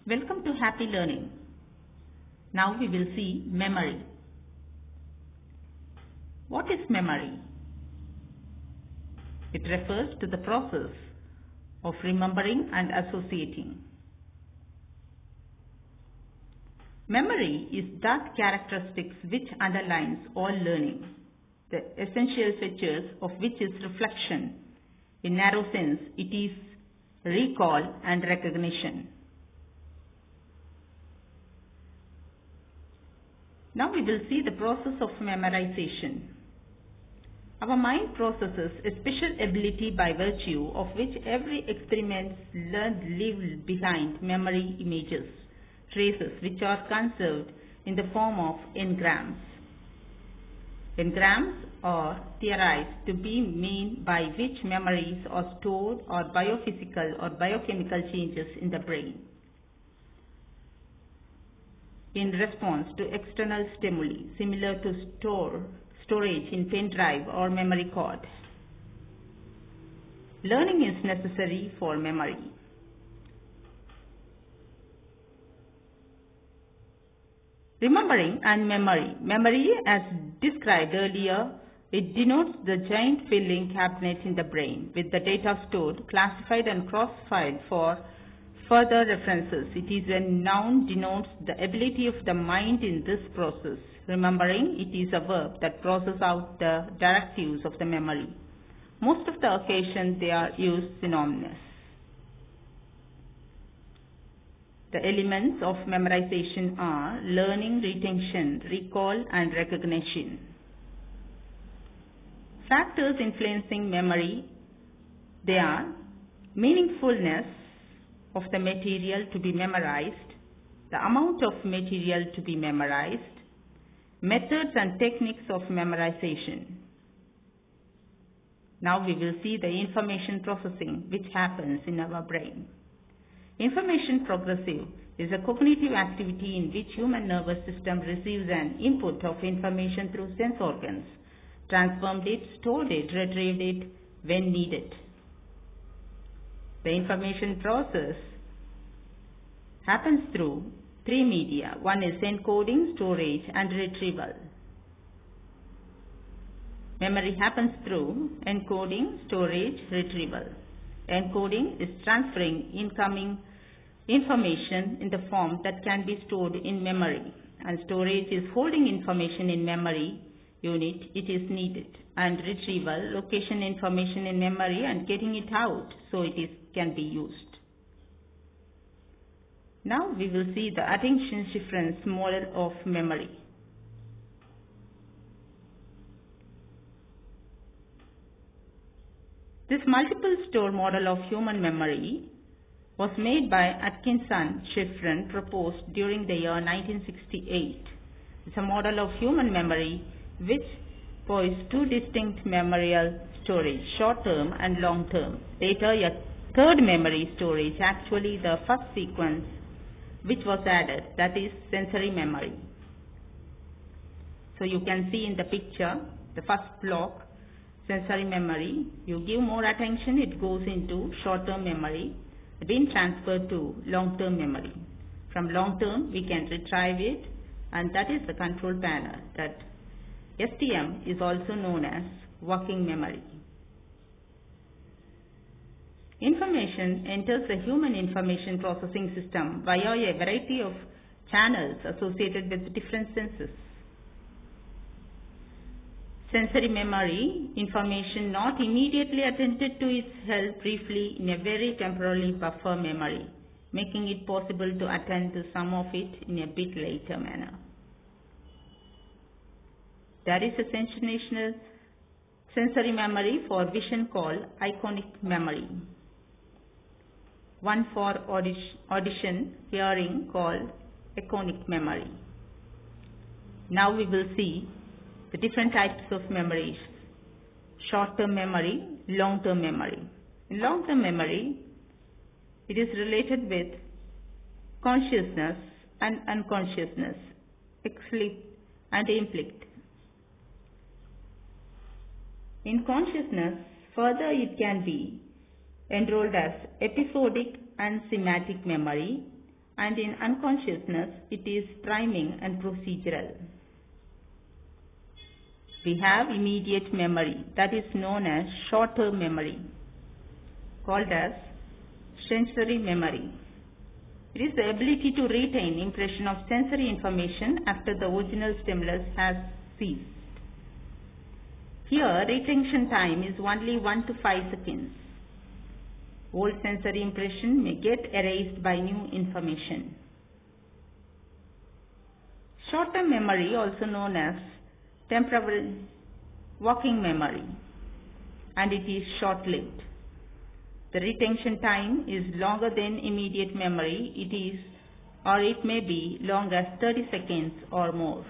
Welcome to Happy Learning. Now we will see memory. What is memory? It refers to the process of remembering and associating. Memory is that characteristics which underlines all learning, the essential features of which is reflection. In narrow sense, it is recall and recognition. Now we will see the process of memorization. Our mind possesses a special ability by virtue of which every experiment learned leaves behind memory images, traces which are conserved in the form of engrams. Engrams are theorized to be means by which memories are stored or biophysical or biochemical changes in the brain in response to external stimuli, similar to storage in pen drive or memory card. Learning is necessary for memory. Remembering and memory. Memory, as described earlier, it denotes the giant filing cabinet in the brain with the data stored, classified and cross-filed for further references. It is a noun denotes the ability of the mind in this process. Remembering, it is a verb that processes out the directives of the memory. Most of the occasions they are used synonymous. The elements of memorization are learning, retention, recall and recognition. Factors influencing memory, they are meaningfulness of the material to be memorized, the amount of material to be memorized, methods and techniques of memorization. Now we will see the information processing which happens in our brain. Information processing is a cognitive activity in which human nervous system receives an input of information through sense organs, transformed it, stored it, retrieved it when needed. The information process happens through three media. One is encoding, storage and retrieval. Memory happens through encoding, storage, retrieval. Encoding is transferring incoming information in the form that can be stored in memory, and storage is holding information in memory unit it is needed, and retrieval, location information in memory and getting it out so it can be used. Now we will see the Atkinson-shiffrin Model of memory. This multiple store model of human memory was made by Atkinson-shiffrin, proposed during the year 1968. It's a model of human memory which possesses two distinct memorial storage, short-term and long-term. Later, a third memory storage, actually the first sequence which was added, that is sensory memory. So you can see in the picture, the first block, sensory memory. You give more attention, it goes into short-term memory, being transferred to long-term memory. From long-term, we can retrieve it, and that is the control panel. That STM is also known as working memory. Information enters the human information processing system via a variety of channels associated with different senses. Sensory memory, information not immediately attended to is held briefly in a very temporally buffer memory, making it possible to attend to some of it in a bit later manner. There is a sensory memory for vision called iconic memory. One for audition, hearing called iconic memory. Now we will see the different types of memories. Short-term memory, long-term memory. In long-term memory, it is related with consciousness and unconsciousness, explicit and implicit. In consciousness, further it can be enrolled as episodic and semantic memory, and in unconsciousness it is priming and procedural. We have immediate memory, that is known as short-term memory, called as sensory memory. It is the ability to retain impression of sensory information after the original stimulus has ceased. Here, retention time is only 1 to 5 seconds. Old sensory impression may get erased by new information. Short-term memory, also known as temporal working memory, and it is short-lived. The retention time is longer than immediate memory. It may be long as 30 seconds or more.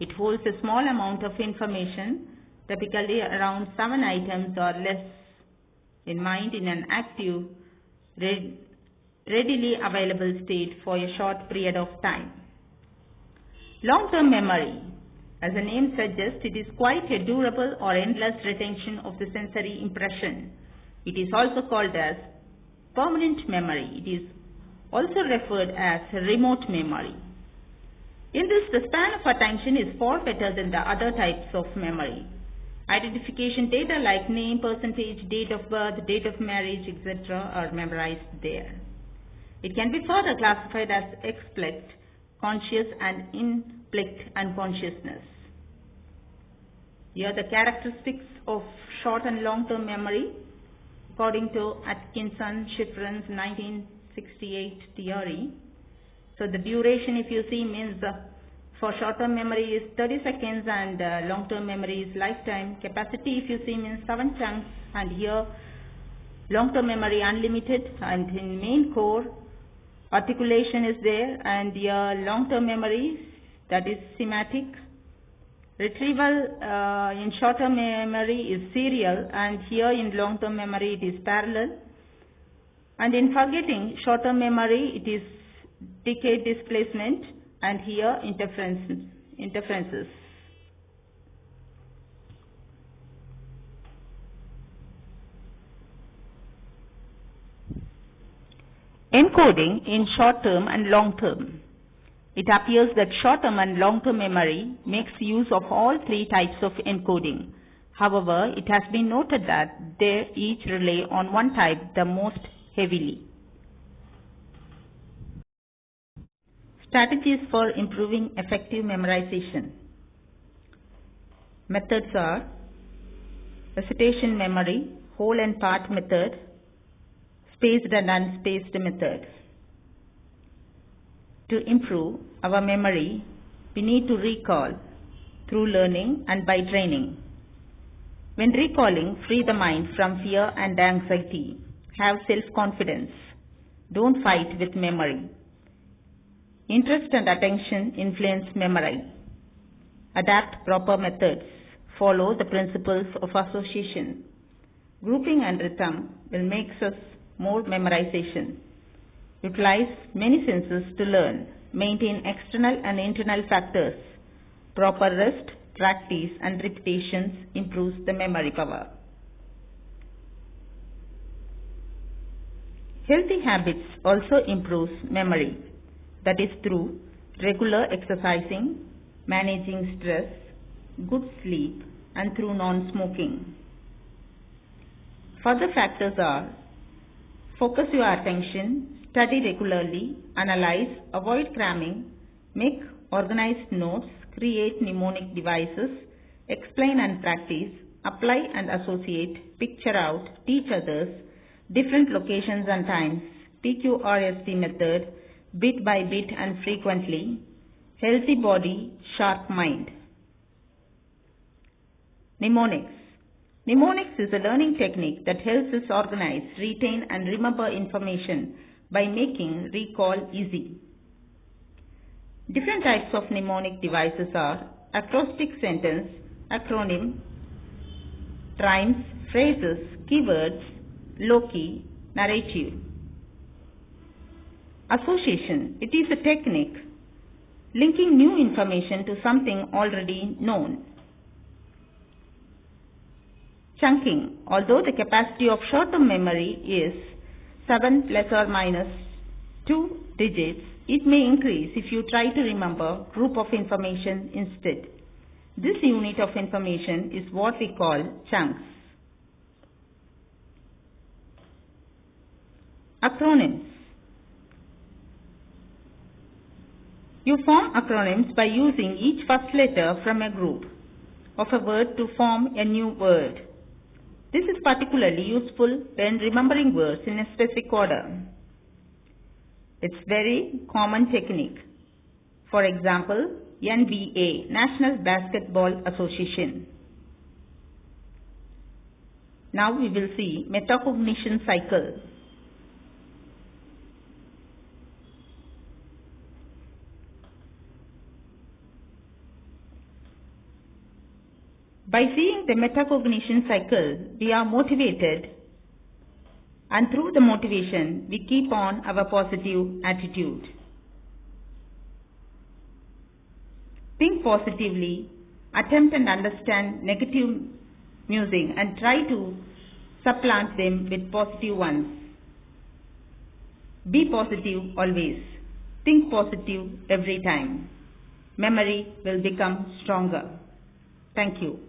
It holds a small amount of information, typically around 7 items or less, in mind in an active, readily available state for a short period of time. Long-term memory. As the name suggests, it is quite a durable or endless retention of the sensory impression. It is also called as permanent memory. It is also referred as remote memory. In this, the span of attention is far better than the other types of memory. Identification data like name, percentage, date of birth, date of marriage, etc. are memorized there. It can be further classified as explicit, conscious, and implicit unconsciousness. Here are the characteristics of short and long-term memory according to Atkinson-shiffrin's 1968 theory. So the duration, if you see, means for short-term memory is 30 seconds and long-term memory is lifetime. Capacity, if you see, means 7 chunks, and here long-term memory unlimited, and in main core articulation is there, and here long-term memory, that is semantic. Retrieval in short-term memory is serial, and here in long-term memory it is parallel. And in forgetting short-term memory it is decade displacement, and here interferences. Encoding in short-term and long-term. It appears that short-term and long-term memory makes use of all three types of encoding. However, it has been noted that they each rely on one type the most heavily. Strategies for improving effective memorization. Methods are recitation memory, whole and part method, spaced and unspaced method. To improve our memory, we need to recall through learning and by training. When recalling, free the mind from fear and anxiety. Have self-confidence. Don't fight with memory. Interest and attention influence memory. Adapt proper methods. Follow the principles of association. Grouping and rhythm will make us more memorization. Utilize many senses to learn. Maintain external and internal factors. Proper rest, practice and repetitions improves the memory power. Healthy habits also improves memory. That is through regular exercising, managing stress, good sleep, and through non-smoking. Further factors are focus your attention, study regularly, analyze, avoid cramming, make organized notes, create mnemonic devices, explain and practice, apply and associate, picture out, teach others, different locations and times, PQRST method, bit by bit and frequently, healthy body, sharp mind. Mnemonics. Mnemonics is a learning technique that helps us organize, retain and remember information by making recall easy. Different types of mnemonic devices are acrostic sentence, acronym, rhymes, phrases, keywords, loci, narrative. Association. It is a technique linking new information to something already known. Chunking. Although the capacity of short-term memory is 7 plus or minus 2 digits, it may increase if you try to remember group of information instead. This unit of information is what we call chunks. Acronyms. You form acronyms by using each first letter from a group of a word to form a new word. This is particularly useful when remembering words in a specific order. It's very common technique. For example, NBA, National Basketball Association. Now we will see metacognition cycle. By seeing the metacognition cycle, we are motivated, and through the motivation, we keep on our positive attitude. Think positively, attempt and understand negative musing and try to supplant them with positive ones. Be positive always. Think positive every time. Memory will become stronger. Thank you.